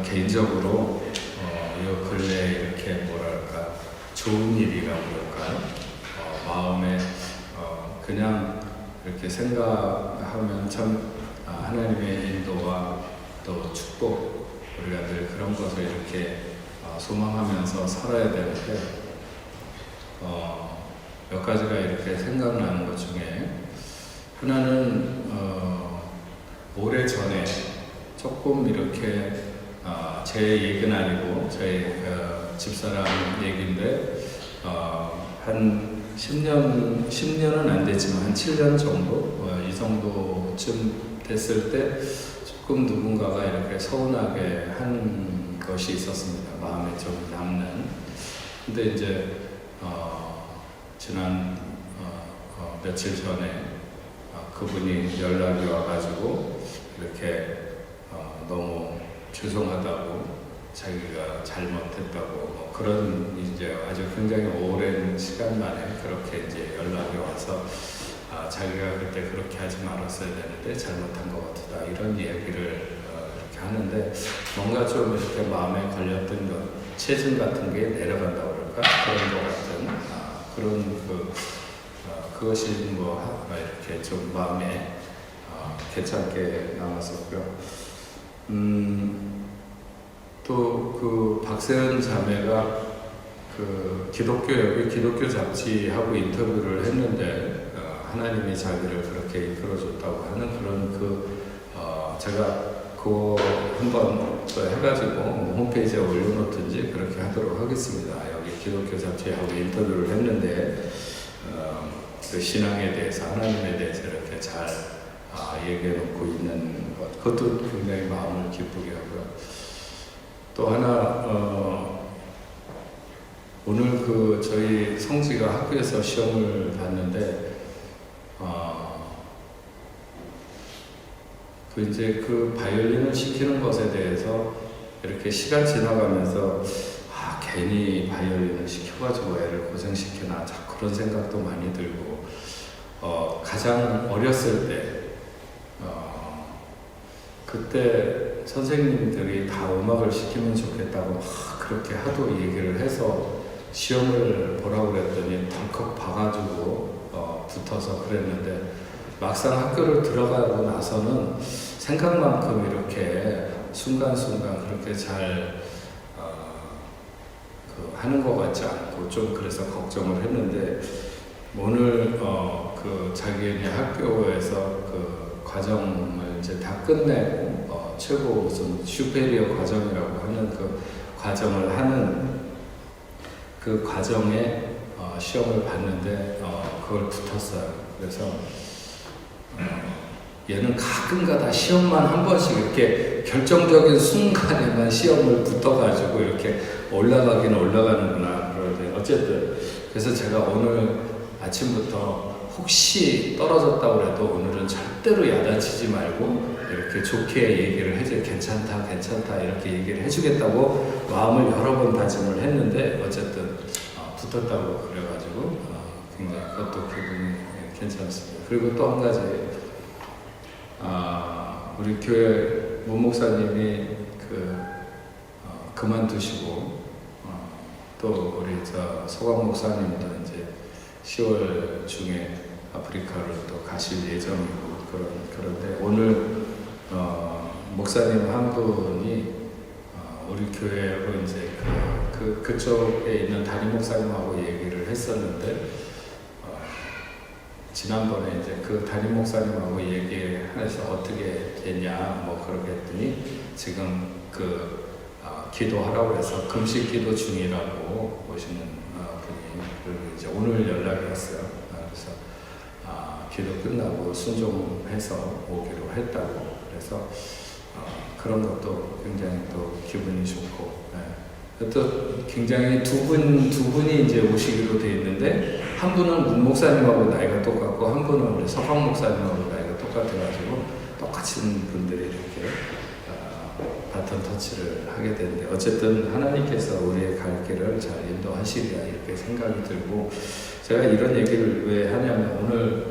개인적으로 이 근래 이렇게 뭐랄까 좋은 일이라고 그럴까요? 마음에 그냥 이렇게 생각하면 참 하나님의 인도와 또 축복 우리가 늘 그런 것을 이렇게 소망하면서 살아야 되는데 몇 가지가 이렇게 생각나는 것 중에 하나는 오래전에 조금 이렇게 제 얘기는 아니고 저희 집사람 얘기인데 한 10년은 안 됐지만 한 7년 정도 이 정도쯤 됐을 때 조금 누군가가 이렇게 서운하게 한 것이 있었습니다. 마음에 좀 남는. 근데 이제 지난 며칠 전에 그분이 연락이 와가지고 이렇게 너무 죄송하다고 자기가 잘못했다고 뭐 그런 이제 아주 굉장히 오랜 시간 만에 그렇게 이제 연락이 와서 자기가 그때 그렇게 하지 말았어야 되는데 잘못한 것 같다 이런 얘기를 이렇게 하는데 뭔가 좀 이렇게 마음에 걸렸던 것 체증 같은 게 내려간다고 그럴까 그런 것 같은 그런 그것이 뭐 이렇게 좀 마음에 괜찮게 남았었고요. 또 그 박세은 자매가 그 기독교 잡지하고 인터뷰를 했는데 하나님이 자기를 그렇게 이끌어줬다고 하는 그런 제가 그거 한번 해가지고 홈페이지에 올려놓든지 그렇게 하도록 하겠습니다. 여기 기독교 잡지하고 인터뷰를 했는데 그 신앙에 대해서 하나님에 대해서 이렇게 잘 얘기해놓고 있는 것 그것도 굉장히 마음을 기쁘게 하고요. 또 하나 오늘 그 저희 성지가 학교에서 시험을 봤는데 그 이제 그 바이올린을 시키는 것에 대해서 이렇게 시간 지나가면서 괜히 바이올린을 시켜가지고 애를 고생시키나 자꾸 그런 생각도 많이 들고 가장 어렸을 때 그때 선생님들이 다 음악을 시키면 좋겠다고 막 그렇게 하도 얘기를 해서 시험을 보라고 그랬더니 덜컥 봐가지고 붙어서 그랬는데 막상 학교를 들어가고 나서는 생각만큼 이렇게 순간순간 그렇게 잘 하는 것 같지 않고 좀 그래서 걱정을 했는데 오늘 그 자기네 학교에서 그 과정을 이제 다 끝내고 최고 무슨 슈페리어 과정이라고 하는 그 과정을 하는 그 과정에 시험을 봤는데 그걸 붙었어요. 그래서 얘는 가끔가다 시험만 한 번씩 이렇게 결정적인 순간에만 시험을 붙어가지고 이렇게 올라가긴 올라가는구나 그러는데 어쨌든 그래서 제가 오늘 아침부터 혹시 떨어졌다고 해도 오늘은 절대로 야단치지 말고 이렇게 좋게 얘기를 해줘 괜찮다 이렇게 얘기를 해주겠다고 마음을 여러 번 다짐을 했는데 어쨌든 붙었다고 그래가지고 굉장히 그것도 기분이 괜찮습니다. 그리고 또 한 가지 우리 교회 문 목사님이 그만두시고 또 우리 소강 목사님도 이제 10월 중에 아프리카로 또 가실 예정이고 그런데 오늘 목사님 한 분이 우리 교회하고 이제 그쪽에 있는 담임 목사님하고 얘기를 했었는데 지난번에 이제 그 담임 목사님하고 얘기해서 어떻게 됐냐 뭐 그렇게 했더니 지금 기도하라고 해서 금식 기도 중이라고 보시는 분이 그리고 이제 오늘 연락이 왔어요. 그래서 기도 끝나고 순종해서 오기로 했다고 그래서 그런 것도 굉장히 또 기분이 좋고 또 굉장히 두 분이 이제 오시기로 돼 있는데 한 분은 문 목사님하고 나이가 똑같고 한 분은 우리 서강 목사님하고 나이가 똑같아가지고 똑같은 분들이 이렇게 바톤 터치를 하게 되는데 어쨌든 하나님께서 우리의 갈 길을 잘 인도하시리라 이렇게 생각이 들고 제가 이런 얘기를 왜 하냐면 오늘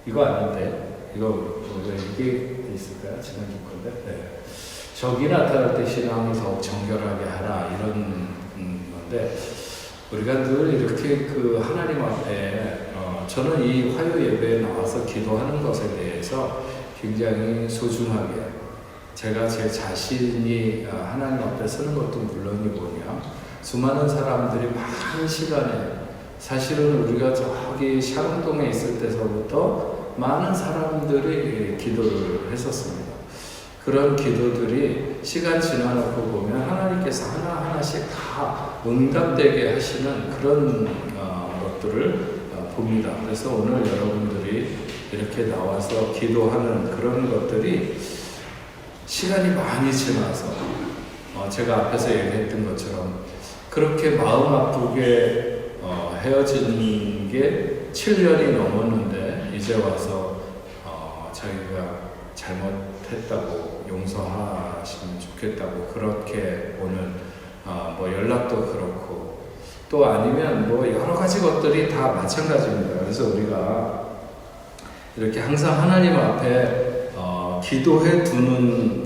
이거 아닌데 이거 왜 이게 있을까요? 지난주 건데 적이 나타날 때 신앙을 더욱 정결하게 하라 이런 건데 우리가 늘 이렇게 그 하나님 앞에 저는 이 화요 예배에 나와서 기도하는 것에 대해서 굉장히 소중하게 제가 제 자신이 하나님 앞에 서는 것도 물론이거든요. 수많은 사람들이 많은 시간에 사실은 우리가 저기 샤롱동에 있을 때서부터 많은 사람들이 기도를 했었습니다. 그런 기도들이 시간 지나놓고 보면 하나님께서 하나하나씩 다 응답되게 하시는 그런 것들을 봅니다. 그래서 오늘 여러분들이 이렇게 나와서 기도하는 그런 것들이 시간이 많이 지나서 제가 앞에서 얘기했던 것처럼 그렇게 마음 아프게 헤어진 게 7년이 넘었는데 이제 와서 자기가 잘못했다고 용서하시면 좋겠다고 그렇게 오늘 뭐 연락도 그렇고 또 아니면 뭐 여러 가지 것들이 다 마찬가지입니다. 그래서 우리가 이렇게 항상 하나님 앞에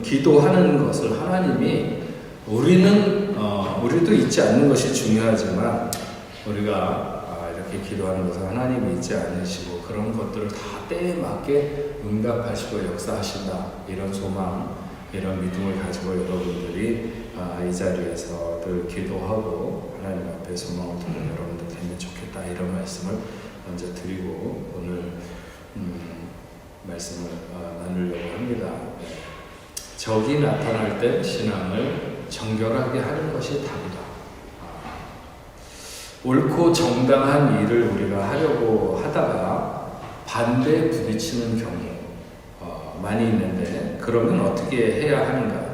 기도하는 것을 하나님이 우리도 잊지 않는 것이 중요하지만 우리가 이렇게 기도하는 것을 하나님이 잊지 않으시고 그런 것들을 다 때에 맞게 응답하시고 역사하신다 이런 소망 이런 믿음을 가지고 여러분들이 이 자리에서 늘 기도하고 하나님 앞에 소망을 두는 여러분들 되면 좋겠다 이런 말씀을 먼저 드리고 오늘 말씀을 나누려고 합니다. 적이 나타날 때 신앙을 정결하게 하는 것이 답이다. 옳고 정당한 일을 우리가 하려고 하다가 반대에 부딪히는 경우 많이 있는데 그러면 어떻게 해야 하는가?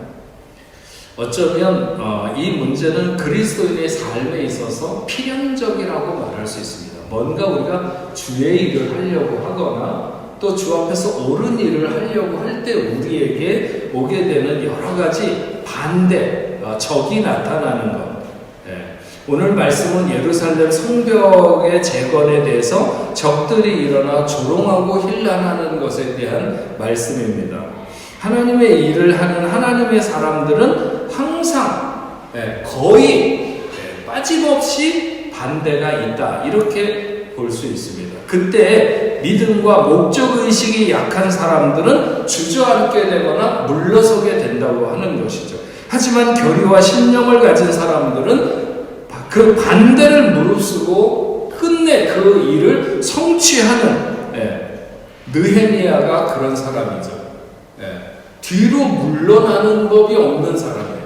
어쩌면 이 문제는 그리스도인의 삶에 있어서 필연적이라고 말할 수 있습니다. 뭔가 우리가 주의 일을 하려고 하거나 또 주 앞에서 옳은 일을 하려고 할 때 우리에게 오게 되는 여러 가지 반대, 적이 나타나는 것. 오늘 말씀은 예루살렘 성벽의 재건에 대해서 적들이 일어나 조롱하고 힐난하는 것에 대한 말씀입니다. 하나님의 일을 하는 하나님의 사람들은 항상 거의 빠짐없이 반대가 있다 이렇게 볼 수 있습니다. 그때 믿음과 목적의식이 약한 사람들은 주저앉게 되거나 물러서게 된다고 하는 것이죠. 하지만 결의와 신념을 가진 사람들은 그 반대를 무릅쓰고 끝내 그 일을 성취하는 느헤미야가 그런 사람이죠. 뒤로 물러나는 법이 없는 사람이에요.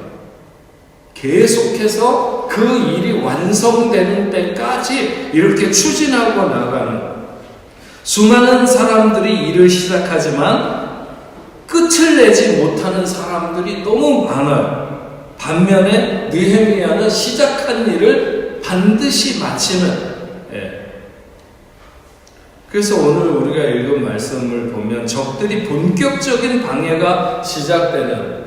계속해서 그 일이 완성되는 때까지 이렇게 추진하고 나가는 수많은 사람들이 일을 시작하지만 끝을 내지 못하는 사람들이 너무 많아요. 반면에 느헤미야는 시작한 일을 반드시 마치는 그래서 오늘 우리가 읽은 말씀을 보면 적들이 본격적인 방해가 시작되는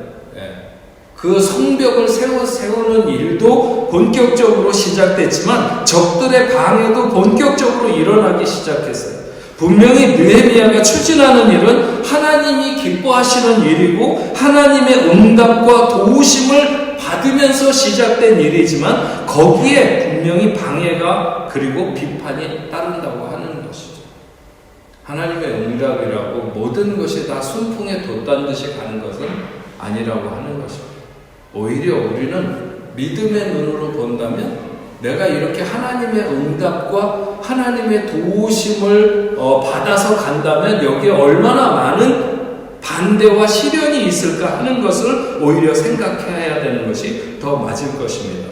그 성벽을 세우는 일도 본격적으로 시작됐지만 적들의 방해도 본격적으로 일어나기 시작했어요. 분명히 느헤미야가 추진하는 일은 하나님이 기뻐하시는 일이고 하나님의 응답과 도우심을 받으면서 시작된 일이지만 거기에 분명히 방해가 그리고 비판이 따른다고 하는 것이죠. 하나님의 응답이라고 모든 것이 다 순풍에 돛단 듯이 가는 것은 아니라고 하는 것입니다. 오히려 우리는 믿음의 눈으로 본다면 내가 이렇게 하나님의 응답과 하나님의 도우심을 받아서 간다면 여기에 얼마나 많은 반대와 시련이 있을까 하는 것을 오히려 생각해야 되는 것이 더 맞을 것입니다.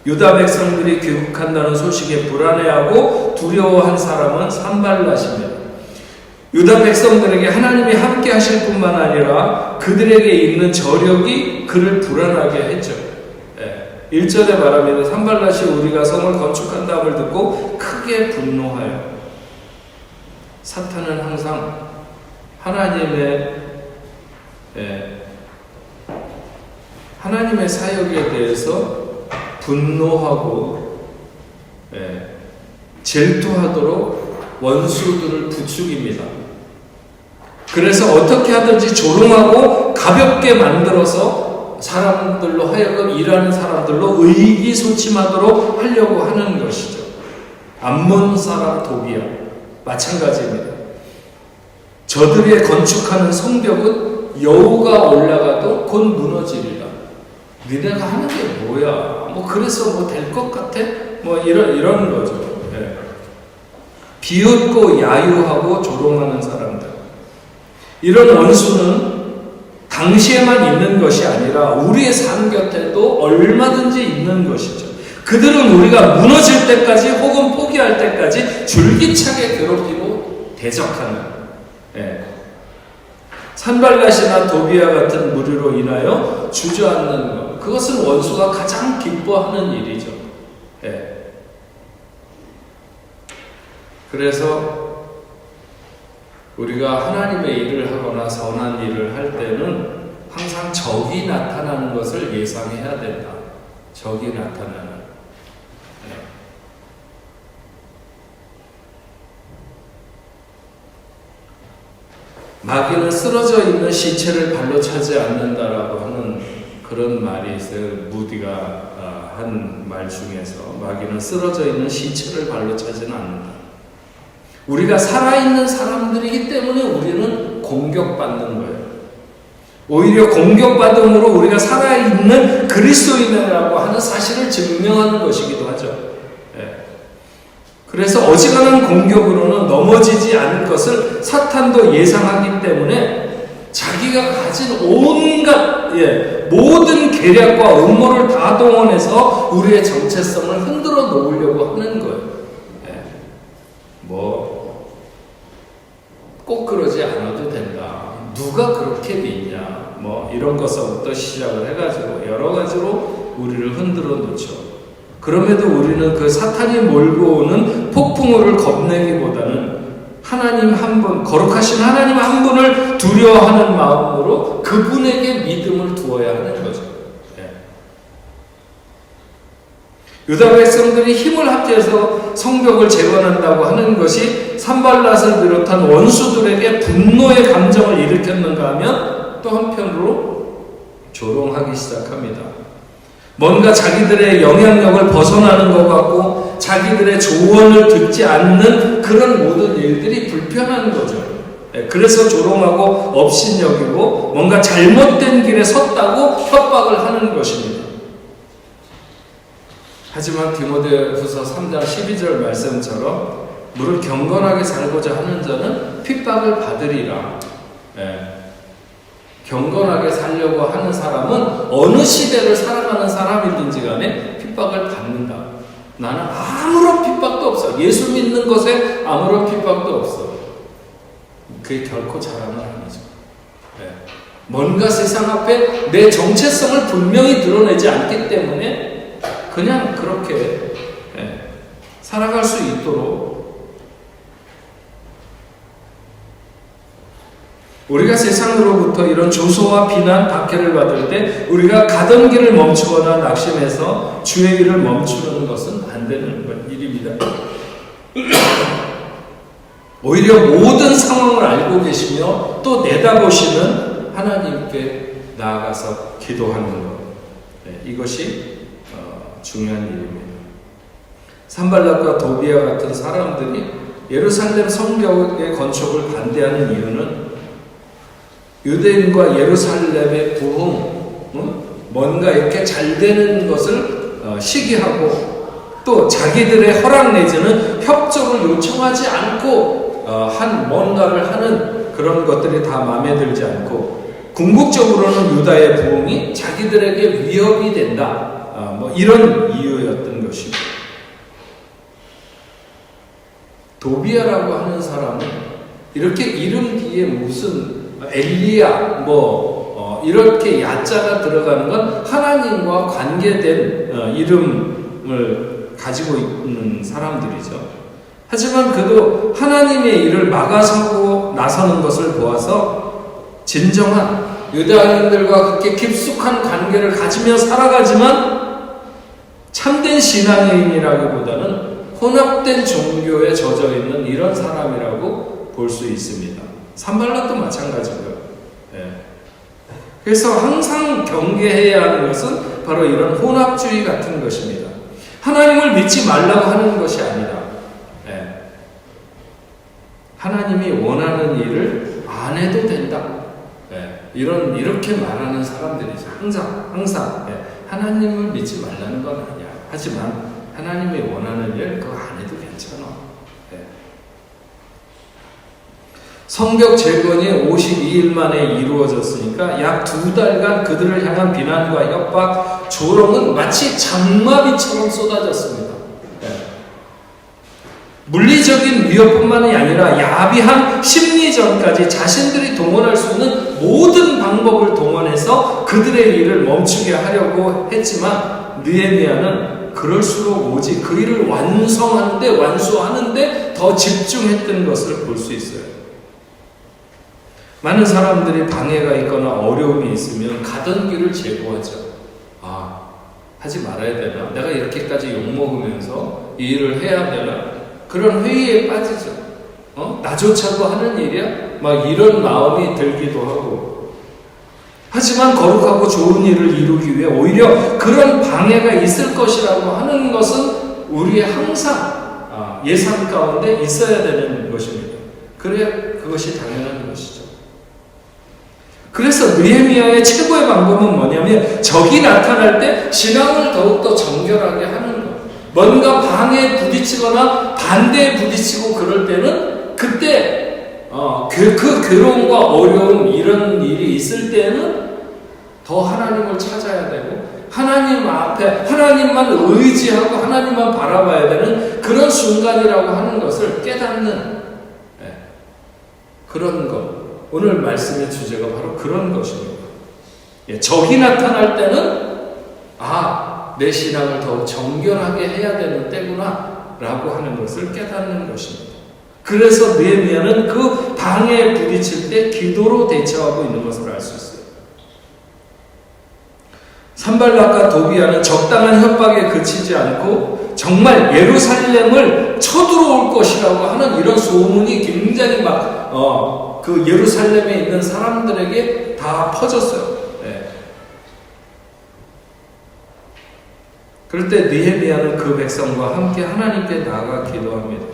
유다 백성들이 귀국한다는 소식에 불안해하고 두려워한 사람은 산발랏입니다. 유다 백성들에게 하나님이 함께 하실 뿐만 아니라 그들에게 있는 저력이 그를 불안하게 했죠. 1절에 말합니다. 산발랏이 우리가 성을 건축한다음을 듣고 크게 분노하여. 사탄은 항상 하나님의 사역에 대해서 분노하고 질투하도록 원수들을 부추깁니다. 그래서 어떻게 하든지 조롱하고 가볍게 만들어서 사람들로 하여금 일하는 사람들로 의기소침하도록 하려고 하는 것이죠. 암몬 사람 도비야 마찬가지입니다. 저들이 건축하는 성벽은 여우가 올라가도 곧 무너지리라. 니네가 하는 게 뭐야? 뭐 그래서 뭐 될 것 같아? 뭐 이런 거죠. 예. 비웃고 야유하고 조롱하는 사람들. 이런 원수는 당시에만 있는 것이 아니라 우리의 삶 곁에도 얼마든지 있는 것이죠. 그들은 우리가 무너질 때까지 혹은 포기할 때까지 줄기차게 괴롭히고 대적하는, 예. 산발랏이나 도비아 같은 무리로 인하여 주저앉는 것, 그것은 원수가 가장 기뻐하는 일이죠. 예. 그래서 우리가 하나님의 일을 하거나 선한 일을 할 때는 항상 적이 나타나는 것을 예상해야 된다. 적이 나타나는. 네. 마귀는 쓰러져 있는 시체를 발로 차지 않는다라고 하는 그런 말이 있어요. 무디가 한 말 중에서 마귀는 쓰러져 있는 시체를 발로 차지는 않는다. 우리가 살아있는 사람들이기 때문에 우리는 공격받는 거예요. 오히려 공격받음으로 우리가 살아있는 그리스도인이라고 하는 사실을 증명하는 것이기도 하죠. 예. 그래서 어지간한 공격으로는 넘어지지 않을 것을 사탄도 예상하기 때문에 자기가 가진 온갖 모든 계략과 음모를 다 동원해서 우리의 정체성을 흔들어 놓으려고 하는 거예요. 예. 꼭 그러지 않아도 된다. 누가 그렇게 믿냐. 이런 것부터 시작을 해가지고 여러 가지로 우리를 흔들어 놓죠. 그럼에도 우리는 그 사탄이 몰고 오는 폭풍우를 겁내기보다는 하나님 한 분, 거룩하신 하나님 한 분을 두려워하는 마음으로 그분에게 믿음을 두어야 하는 거죠. 예. 유다 백성들이 힘을 합쳐서 성벽을 재건한다고 하는 것이 산발랏을 비롯한 원수들에게 분노의 감정을 일으켰는가 하면 또 한편으로 조롱하기 시작합니다. 뭔가 자기들의 영향력을 벗어나는 것 같고 자기들의 조언을 듣지 않는 그런 모든 일들이 불편한 거죠. 그래서 조롱하고 업신여기고 뭔가 잘못된 길에 섰다고 협박을 하는 것입니다. 하지만 디모데후서 3장 12절 말씀처럼 무릇 경건하게 살고자 하는 자는 핍박을 받으리라. 경건하게 살려고 하는 사람은 어느 시대를 살아가는 사람이든지 간에 핍박을 받는다. 나는 아무런 핍박도 없어. 예수 믿는 것에 아무런 핍박도 없어. 그게 결코 자랑은 아니죠. 뭔가 세상 앞에 내 정체성을 분명히 드러내지 않기 때문에 그냥 그렇게 살아갈 수 있도록 우리가 세상으로부터 이런 조소와 비난, 박해를 받을 때 우리가 가던 길을 멈추거나 낙심해서 주의 길을 멈추는 것은 안 되는 일입니다. 오히려 모든 상황을 알고 계시며 또 내다보시는 하나님께 나아가서 기도하는 것. 이것이 중요한 일입니다. 산발랏과 도비아 같은 사람들이 예루살렘 성벽의 건축을 반대하는 이유는 유대인과 예루살렘의 부흥, 뭔가 이렇게 잘 되는 것을 시기하고 또 자기들의 허락 내지는 협조를 요청하지 않고 뭔가를 하는 그런 것들이 다 마음에 들지 않고 궁극적으로는 유다의 부흥이 자기들에게 위협이 된다. 이런 이유였던 것이고 도비아라고 하는 사람은 이렇게 이름 뒤에 무슨 엘리야 이렇게 야자가 들어가는 건 하나님과 관계된 이름을 가지고 있는 사람들이죠. 하지만 그도 하나님의 일을 막아서고 나서는 것을 보아서 진정한 유다인들과 그렇게 깊숙한 관계를 가지며 살아가지만 참된 신앙인이라기보다는 혼합된 종교에 젖어 있는 이런 사람이라고 볼 수 있습니다. 산발랏도 마찬가지고요. 예. 그래서 항상 경계해야 하는 것은 바로 이런 혼합주의 같은 것입니다. 하나님을 믿지 말라고 하는 것이 아니라 하나님이 원하는 일을 안 해도 된다. 이렇게 말하는 사람들이죠. 항상 하나님을 믿지 말라는 건 아니야. 하지만 하나님이 원하는 일 그거 안 해도 괜찮아. 성벽 재건이 52일 만에 이루어졌으니까 약 2달간 그들을 향한 비난과 협박, 조롱은 마치 장마비처럼 쏟아졌습니다. 물리적인 위협뿐만이 아니라 야비한 심리전까지 자신들이 동원할 수 있는 모든 방법을 동원해서 그들의 일을 멈추게 하려고 했지만 느헤미야는 그럴수록 오직 그 일을 완수하는데 더 집중했던 것을 볼 수 있어요. 많은 사람들이 방해가 있거나 어려움이 있으면 가던 길을 제고하죠. 하지 말아야 되나? 내가 이렇게까지 욕먹으면서 이 일을 해야 되나? 그런 회의에 빠지죠. 나조차도 하는 일이야? 막 이런 마음이 들기도 하고. 하지만 거룩하고 좋은 일을 이루기 위해 오히려 그런 방해가 있을 것이라고 하는 것은 우리의 항상 예상 가운데 있어야 되는 것입니다. 그래야 그것이 당연한 것이죠. 그래서 느헤미야의 최고의 방법은 뭐냐면 적이 나타날 때 신앙을 더욱더 정결하게 하는 것. 뭔가 방해에 부딪히거나 반대에 부딪히고 그럴 때는 그때 그 괴로움과 어려움 이런 일이 있을 때는 더 하나님을 찾아야 되고 하나님 앞에 하나님만 의지하고 하나님만 바라봐야 되는 그런 순간이라고 하는 것을 깨닫는 그런 것. 오늘 말씀의 주제가 바로 그런 것입니다. 적이 나타날 때는 내 신앙을 더욱 정결하게 해야 되는 때구나 라고 하는 것을 깨닫는 것입니다. 그래서 느헤미야는 그 방해에 부딪힐 때 기도로 대처하고 있는 것을 알 수 있어요. 산발락과 도비야는 적당한 협박에 그치지 않고 정말 예루살렘을 쳐들어올 것이라고 하는 이런 소문이 굉장히 그 예루살렘에 있는 사람들에게 다 퍼졌어요. 그럴 때 느헤미야는 그 백성과 함께 하나님께 나아가 기도합니다.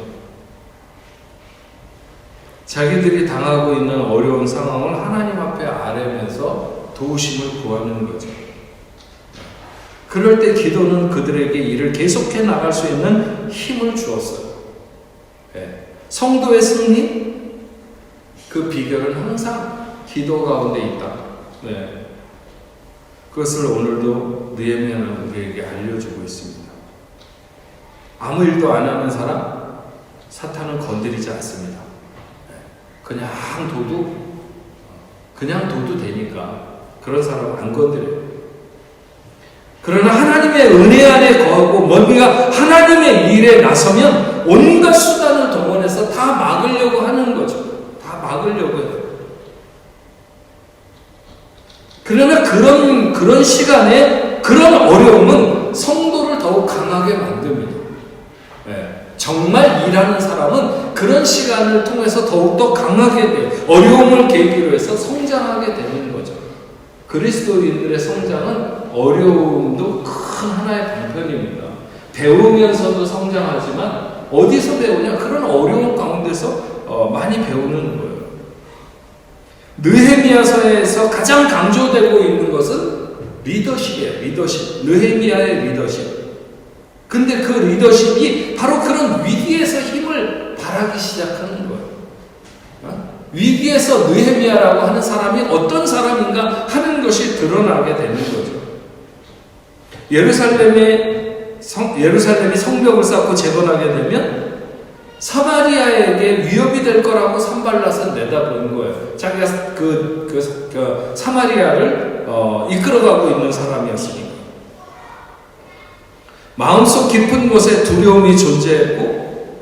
자기들이 당하고 있는 어려운 상황을 하나님 앞에 아뢰면서 도우심을 구하는 거죠. 그럴 때 기도는 그들에게 일을 계속해 나갈 수 있는 힘을 주었어요. 성도의 승리? 그 비결은 항상 기도 가운데 있다. 그것을 오늘도 느헤미야는 우리에게 알려주고 있습니다. 아무 일도 안 하는 사람, 사탄은 건드리지 않습니다. 그냥 둬도 되니까 그런 사람은 안 건드려요. 그러나 하나님의 은혜 안에 거하고 뭔가 하나님의 일에 나서면 온갖 수단을 동원해서 다 막으려고 하는 거죠. 다 막으려고 해요. 그러나 그런 시간에 그런 어려움은 성도를 더욱 강하게 만듭니다. 정말 일하는 사람은 그런 시간을 통해서 더욱더 강하게 돼요. 어려움을 계기로 해서 성장하게 되는 거죠. 그리스도인들의 성장은 어려움도 큰 하나의 방편입니다. 배우면서도 성장하지만 어디서 배우냐? 그런 어려움 가운데서 많이 배우는 거예요. 느헤미야서에서 가장 강조되고 있는 것은 리더십이에요. 리더십. 느헤미야의 리더십. 근데 그 리더십이 바로 그런 위기에서 힘을 발하기 시작하는 거예요. 위기에서 느헤미야라고 하는 사람이 어떤 사람인가 하는 것이 드러나게 되는 거죠. 예루살렘이 성벽을 쌓고 재건하게 되면 사마리아에게 위협이 될 거라고 산발랏은 내다본 거예요. 자기가 사마리아를 이끌어가고 있는 사람이었으니까. 마음속 깊은 곳에 두려움이 존재했고,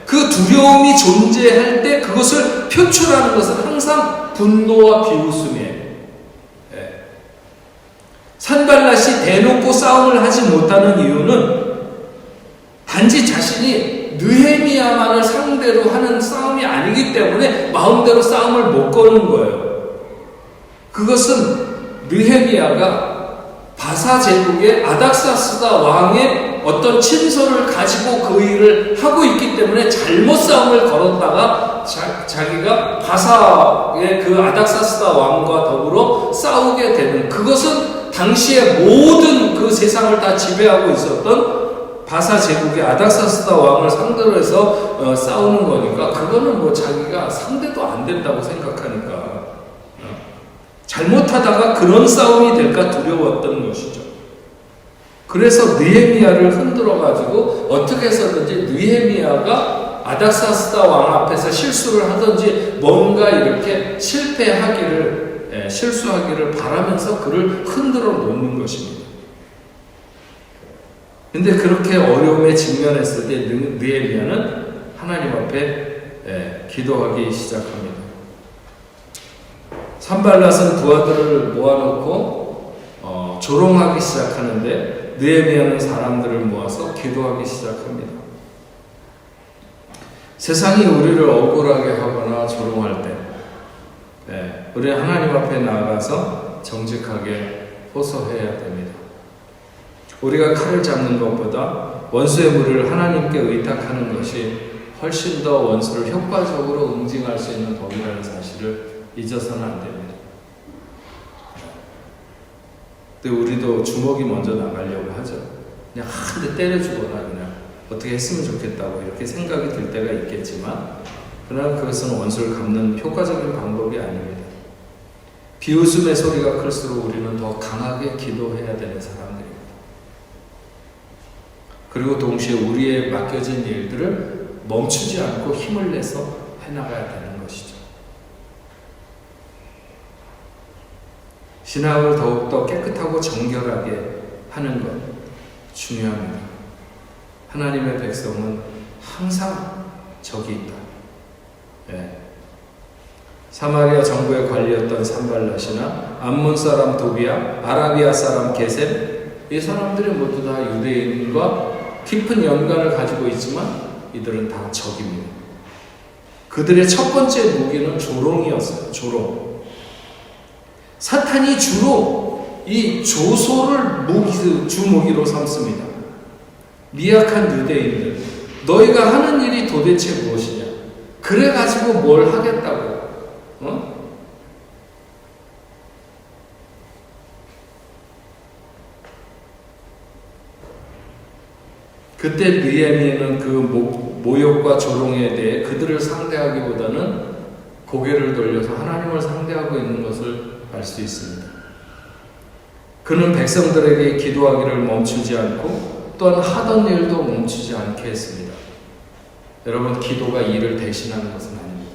그 두려움이 존재할 때 그것을 표출하는 것은 항상 분노와 비웃음이에요. 산발랏이 대놓고 싸움을 하지 못하는 이유는 단지 자신이 느헤미야만을 상대로 하는 싸움이 아니기 때문에 마음대로 싸움을 못 거는 거예요. 그것은 느헤미야가 바사 제국의 아닥사스다 왕의 어떤 친서를 가지고 그 일을 하고 있기 때문에 잘못 싸움을 걸었다가 자기가 바사의 그 아닥사스다 왕과 더불어 싸우게 되는, 그것은 당시에 모든 그 세상을 다 지배하고 있었던 바사 제국의 아닥사스다 왕을 상대로 해서 싸우는 거니까, 그거는 뭐 자기가 상대도 안 된다고 생각하니까 잘못하다가 그런 싸움이 될까 두려웠던 것이죠. 그래서 느헤미야를 흔들어가지고 어떻게 해서든지 느헤미야가 아닥사스다 왕 앞에서 실수를 하든지 뭔가 이렇게 실수하기를 바라면서 그를 흔들어 놓는 것입니다. 근데 그렇게 어려움에 직면했을 때 느헤미야는 하나님 앞에 기도하기 시작합니다. 산발랏은 부하들을 모아놓고 조롱하기 시작하는데 느헤미야는 사람들을 모아서 기도하기 시작합니다. 세상이 우리를 억울하게 하거나 조롱할 때 우리 하나님 앞에 나아가서 정직하게 호소해야 됩니다. 우리가 칼을 잡는 것보다 원수의 물을 하나님께 의탁하는 것이 훨씬 더 원수를 효과적으로 응징할 수 있는 법이라는 사실을 잊어서는 안 됩니다. 근데 우리도 주먹이 먼저 나가려고 하죠. 그냥 한 대 때려주거나 그냥 어떻게 했으면 좋겠다고 이렇게 생각이 들 때가 있겠지만, 그러나 그것은 원수를 갚는 효과적인 방법이 아닙니다. 비웃음의 소리가 클수록 우리는 더 강하게 기도해야 되는 사람들입니다. 그리고 동시에 우리의 맡겨진 일들을 멈추지 않고 힘을 내서 해나가야 되는 것이죠. 신앙을 더욱더 깨끗하고 정결하게 하는 것 중요합니다. 하나님의 백성은 항상 적이 있다. 사마리아 정부의 관리였던 산발랏이나 암몬 사람 도비야, 아라비아 사람 게셈, 이 사람들이 모두 다 유대인과 깊은 연관을 가지고 있지만 이들은 다 적입니다. 그들의 첫 번째 무기는 조롱이었어요. 조롱. 사탄이 주로 이 조소를 주무기로 삼습니다. 미약한 유대인들, 너희가 하는 일이 도대체 무엇이냐? 그래가지고 뭘 하겠다고? 그때 느헤미야는 그 모욕과 조롱에 대해 그들을 상대하기보다는 고개를 돌려서 하나님을 상대하고 있는 것을 알 수 있습니다. 그는 백성들에게 기도하기를 멈추지 않고 또한 하던 일도 멈추지 않게 했습니다. 여러분, 기도가 일을 대신하는 것은 아닙니다.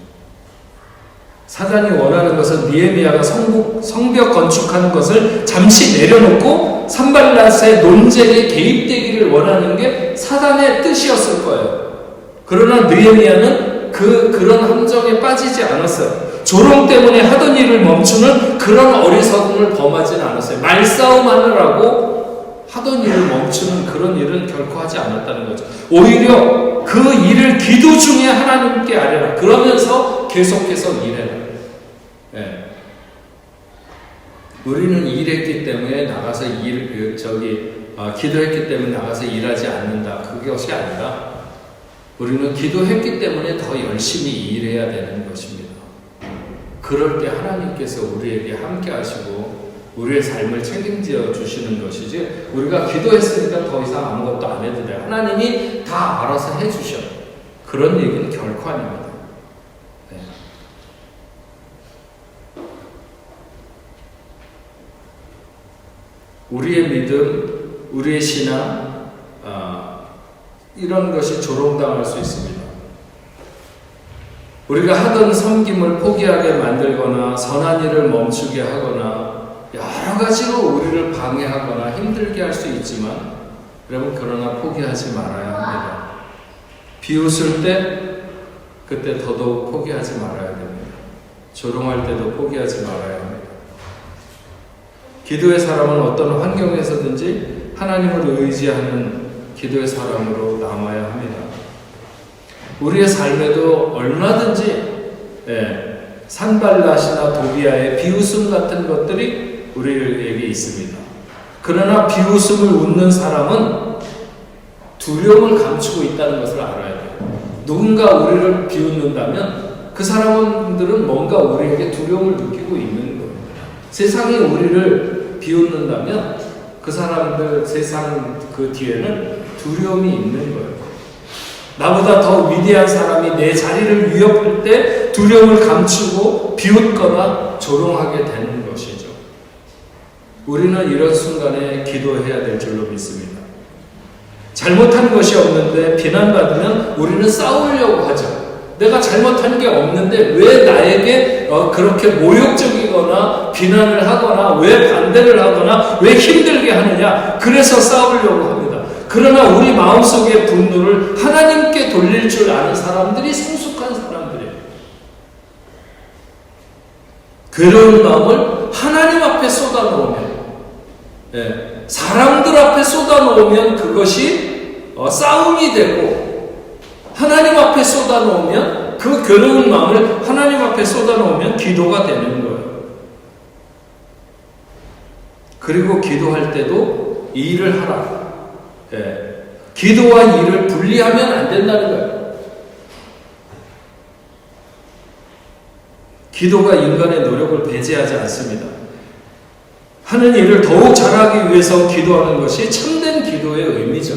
사단이 원하는 것은 느헤미야가 성벽 건축하는 것을 잠시 내려놓고 산발랏의 논쟁에 개입되기를 원하는 게 사단의 뜻이었을 거예요. 그러나 느헤미야는 그런 함정에 빠지지 않았어요. 조롱 때문에 하던 일을 멈추는 그런 어리석음을 범하지는 않았어요. 말싸움하느라고 하던 일을 멈추는 그런 일은 결코 하지 않았다는 거죠. 오히려 그 일을 기도 중에 하나님께 아뢰라. 그러면서 계속해서 일해라. 우리는 일했기 때문에 나가서 기도했기 때문에 나가서 일하지 않는다. 그것이 아니라 우리는 기도했기 때문에 더 열심히 일해야 되는 것입니다. 그럴 때 하나님께서 우리에게 함께 하시고 우리의 삶을 책임져 주시는 것이지, 우리가 기도했으니까 더 이상 아무것도 안 해도 돼요. 하나님이 다 알아서 해주셔. 그런 얘기는 결코 아닙니다. 우리의 믿음, 우리의 신앙, 이런 것이 조롱당할 수 있습니다. 우리가 하던 섬김을 포기하게 만들거나 선한 일을 멈추게 하거나 여러 가지로 우리를 방해하거나 힘들게 할 수 있지만, 여러분, 그러나 포기하지 말아야 합니다. 비웃을 때 그때 더더욱 포기하지 말아야 됩니다. 조롱할 때도 포기하지 말아야 합니다. 기도의 사람은 어떤 환경에서든지 하나님을 의지하는 기도의 사람으로 남아야 합니다. 우리의 삶에도 얼마든지 산발랏이나 도비아의 비웃음 같은 것들이 우리에게 있습니다. 그러나 비웃음을 웃는 사람은 두려움을 감추고 있다는 것을 알아야 돼요. 누군가 우리를 비웃는다면 그 사람들은 뭔가 우리에게 두려움을 느끼고 있는 거예요. 세상이 우리를 비웃는다면 그 사람들 세상 그 뒤에는 두려움이 있는 거예요. 나보다 더 위대한 사람이 내 자리를 위협할 때 두려움을 감추고 비웃거나 조롱하게 되는 것이죠. 우리는 이런 순간에 기도해야 될 줄로 믿습니다. 잘못한 것이 없는데 비난받으면 우리는 싸우려고 하죠. 내가 잘못한 게 없는데 왜 나에게 그렇게 모욕적이거나 비난을 하거나 왜 반대를 하거나 왜 힘들게 하느냐, 그래서 싸우려고 합니다. 그러나 우리 마음속의 분노를 하나님께 돌릴 줄 아는 사람들이 성숙한 사람들이에요. 괴로운 마음을 하나님 앞에 쏟아놓으면, 사람들 앞에 쏟아놓으면 그것이 싸움이 되고, 하나님 앞에 쏟아놓으면, 그 괴로운 마음을 하나님 앞에 쏟아놓으면 기도가 되는 거예요. 그리고 기도할 때도 이 일을 하라. 기도와 일을 분리하면 안 된다는 거예요. 기도가 인간의 노력을 배제하지 않습니다. 하는 일을 더욱 잘하기 위해서 기도하는 것이 참된 기도의 의미죠.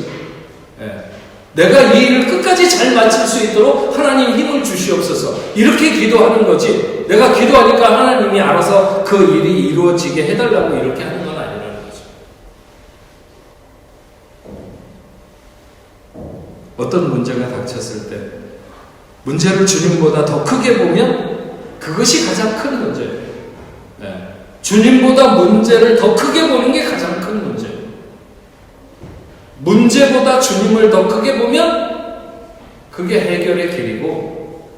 내가 이 일을 끝까지 잘 마칠 수 있도록 하나님 힘을 주시옵소서. 이렇게 기도하는 거지. 내가 기도하니까 하나님이 알아서 그 일이 이루어지게 해달라고 이렇게 하는 건 아니라는 거죠. 어떤 문제가 닥쳤을 때 문제를 주님보다 더 크게 보면 그것이 가장 큰 문제예요. 주님보다 문제를 더 크게 보는 게 가장 큰 문제예요. 문제보다 주님을 더 크게 보면 그게 해결의 길이고,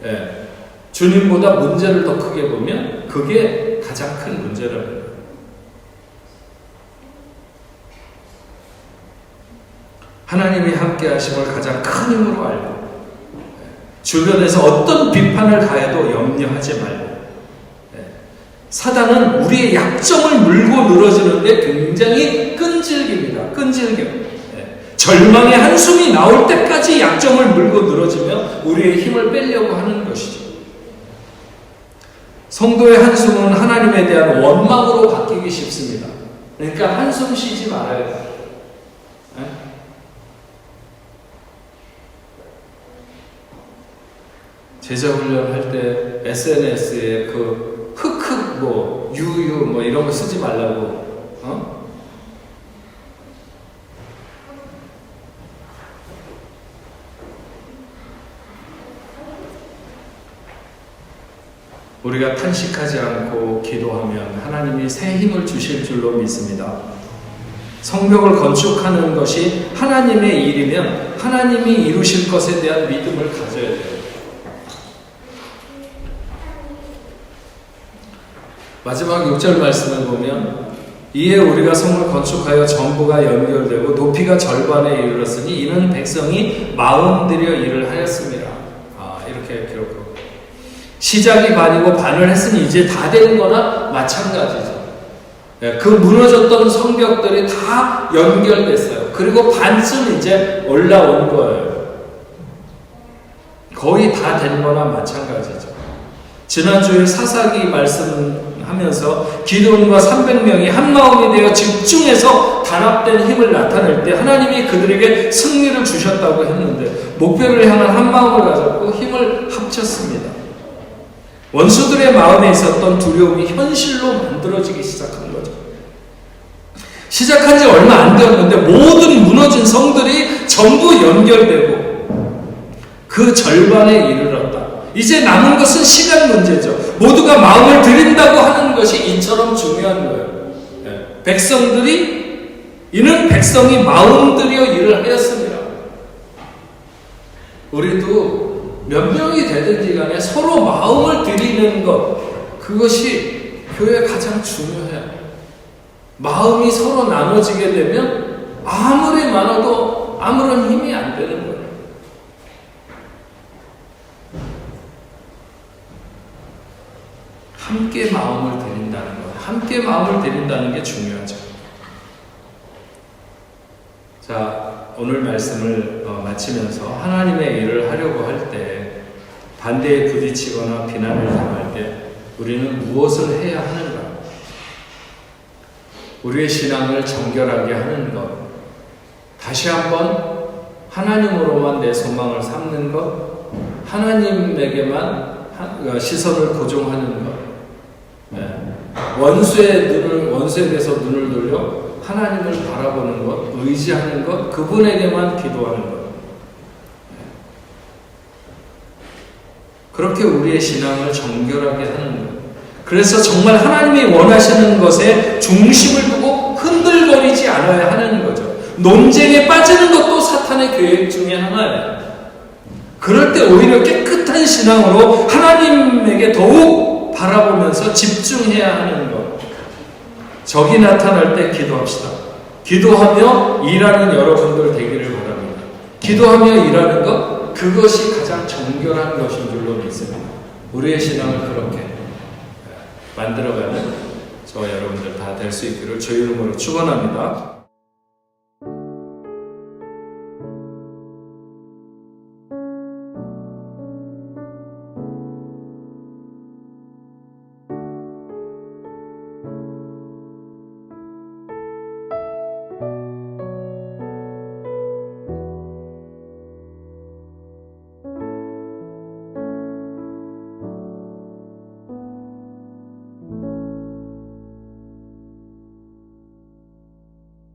주님보다 문제를 더 크게 보면 그게 가장 큰 문제라는 거예요. 하나님이 함께 하심을 가장 큰 힘으로 알고, 주변에서 어떤 비판을 가해도 염려하지 말고, 사단은 우리의 약점을 물고 늘어지는데 굉장히 끈질깁니다. 끈질겨요. 절망의 한숨이 나올 때까지 약점을 물고 늘어지며 우리의 힘을 빼려고 하는 것이죠. 성도의 한숨은 하나님에 대한 원망으로 바뀌기 쉽습니다. 그러니까 한숨 쉬지 말아야 돼요. 제자훈련 할 때 SNS에 그 흑흑 뭐 유유 뭐 이런 거 쓰지 말라고, 우리가 탄식하지 않고 기도하면 하나님이 새 힘을 주실 줄로 믿습니다. 성벽을 건축하는 것이 하나님의 일이면 하나님이 이루실 것에 대한 믿음을 가져야 돼요. 마지막 6절 말씀을 보면, 이에 우리가 성을 건축하여 전부가 연결되고 높이가 절반에 이르렀으니 이는 백성이 마음 들여 일을 하였습니다. 이렇게 기록하고, 시작이 반이고 반을 했으니 이제 다 된 거나 마찬가지죠. 그 무너졌던 성벽들이 다 연결됐어요. 그리고 반쯤 이제 올라온 거예요. 거의 다 된 거나 마찬가지죠. 지난주에 사사기 말씀하면서 기드온과 300명이 한 마음이 되어 집중해서 단합된 힘을 나타낼 때 하나님이 그들에게 승리를 주셨다고 했는데, 목표를 향한 한 마음을 가졌고 힘을 합쳤습니다. 원수들의 마음에 있었던 두려움이 현실로 만들어지기 시작한 거죠. 시작한 지 얼마 안 되었는데 모든 무너진 성들이 전부 연결되고 그 절반에 이르렀다. 이제 남은 것은 시간 문제죠. 모두가 마음을 들인다고 하는 것이 이처럼 중요한 거예요. 이는 백성이 마음 들여 일을 하였습니다. 우리도 몇 명이 되든지 간에 서로 마음을 들이는 것, 그것이 교회에 가장 중요해요. 마음이 서로 나눠지게 되면 아무리 많아도 아무런 힘이 안 되는 거예요. 함께 마음을 드린다는 것, 함께 마음을 드린다는 게 중요하죠. 자, 오늘 말씀을 마치면서 하나님의 일을 하려고 할 때, 반대에 부딪히거나 비난을 당할 때 우리는 무엇을 해야 하는가? 우리의 신앙을 정결하게 하는 것, 다시 한번 하나님으로만 내 소망을 삼는 것, 하나님에게만 시선을 고정하는 것, 원수에게서 눈을 돌려 하나님을 바라보는 것, 의지하는 것, 그분에게만 기도하는 것. 그렇게 우리의 신앙을 정결하게 하는 것. 그래서 정말 하나님이 원하시는 것에 중심을 두고 흔들거리지 않아야 하는 거죠. 논쟁에 빠지는 것도 사탄의 계획 중에 하나예요. 그럴 때 오히려 깨끗한 신앙으로 하나님에게 더욱 바라보면서 집중해야 하는 것. 적이 나타날 때 기도합시다. 기도하며 일하는 여러분들 되기를 바랍니다. 기도하며 일하는 것, 그것이 가장 정결한 것인 줄로 믿습니다. 우리의 신앙을 그렇게 만들어가는 저와 여러분들 다 될 수 있기를 주의 이름으로 축원합니다.